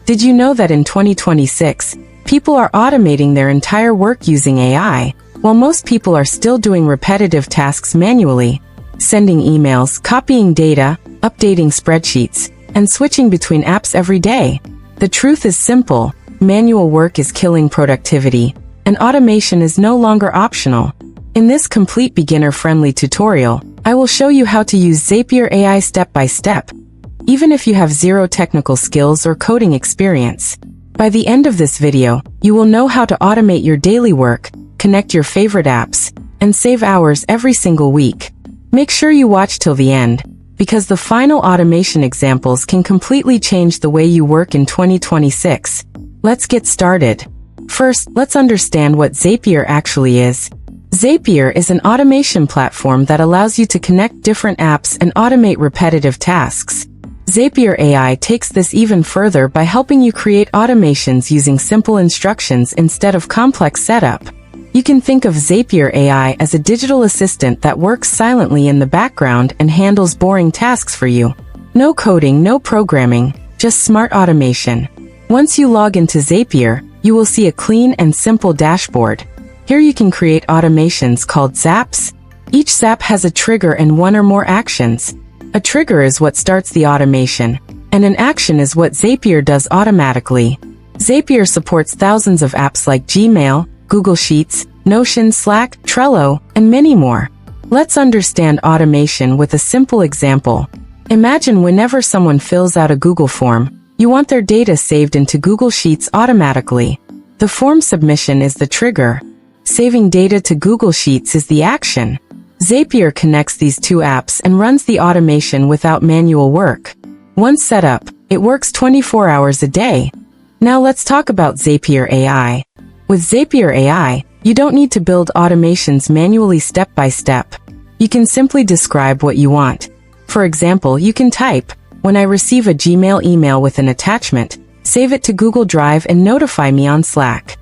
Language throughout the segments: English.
Did you know that in 2026, people are automating their entire work using AI, while most people are still doing repetitive tasks manually, sending emails, copying data, updating spreadsheets, and switching between apps every day? The truth is simple: manual work is killing productivity, and automation is no longer optional. In this complete beginner-friendly tutorial, I will show you how to use Zapier AI step by step, even if you have zero technical skills or coding experience. By the end of this video, you will know how to automate your daily work, connect your favorite apps, and save hours every single week. Make sure you watch till the end, because the final automation examples can completely change the way you work in 2026. Let's get started. First, let's understand what Zapier actually is. Zapier is an automation platform that allows you to connect different apps and automate repetitive tasks. Zapier AI takes this even further by helping you create automations using simple instructions instead of complex setup. You can think of Zapier AI as a digital assistant that works silently in the background and handles boring tasks for you. No coding, no programming, just smart automation. Once you log into Zapier, you will see a clean and simple dashboard. Here you can create automations called Zaps. Each Zap has a trigger and one or more actions. A trigger is what starts the automation, and an action is what Zapier does automatically. Zapier supports thousands of apps like Gmail, Google Sheets, Notion, Slack, Trello, and many more. Let's understand automation with a simple example. Imagine whenever someone fills out a Google form, you want their data saved into Google Sheets automatically. The form submission is the trigger. Saving data to Google Sheets is the action. Zapier connects these two apps and runs the automation without manual work. Once set up, it works 24 hours a day. Now let's talk about Zapier AI. With Zapier AI, you don't need to build automations manually step by step. You can simply describe what you want. For example, you can type, "When I receive a Gmail email with an attachment, save it to Google Drive and notify me on Slack."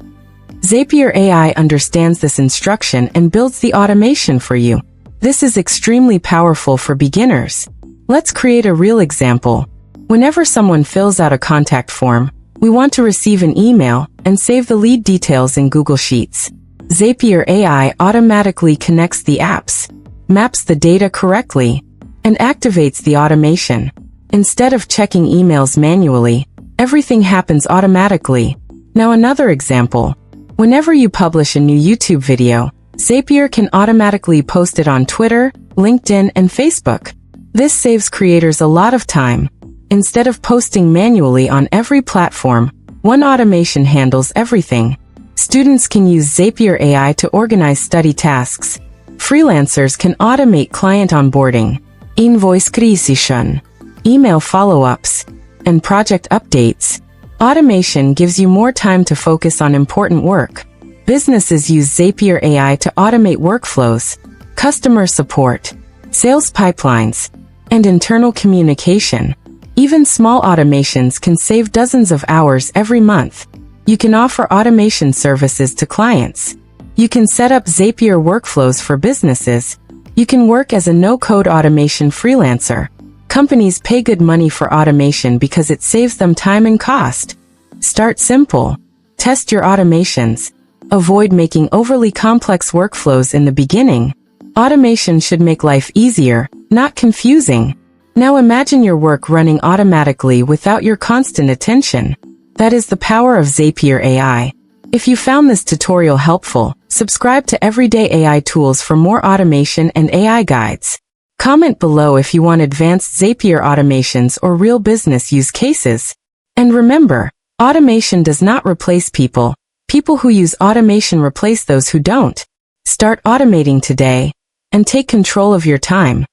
Zapier AI understands this instruction and builds the automation for you. This is extremely powerful for beginners. Let's create a real example. Whenever someone fills out a contact form, we want to receive an email and save the lead details in Google Sheets. Zapier AI automatically connects the apps, maps the data correctly, and activates the automation. Instead of checking emails manually, everything happens automatically. Now another example. Whenever you publish a new YouTube video, Zapier can automatically post it on Twitter, LinkedIn, and Facebook. This saves creators a lot of time. Instead of posting manually on every platform, one automation handles everything. Students can use Zapier AI to organize study tasks. Freelancers can automate client onboarding, invoice creation, email follow-ups, and project updates. Automation gives you more time to focus on important work. Businesses use Zapier AI to automate workflows, customer support, sales pipelines, and internal communication. Even small automations can save dozens of hours every month. You can offer automation services to clients. You can set up Zapier workflows for businesses. You can work as a no-code automation freelancer. Companies pay good money for automation because it saves them time and cost. Start simple. Test your automations. Avoid making overly complex workflows in the beginning. Automation should make life easier, not confusing. Now imagine your work running automatically without your constant attention. That is the power of Zapier AI. If you found this tutorial helpful, subscribe to Everyday AI Tools for more automation and AI guides. Comment below if you want advanced Zapier automations or real business use cases. And remember, automation does not replace people. People who use automation replace those who don't. Start automating today, and take control of your time.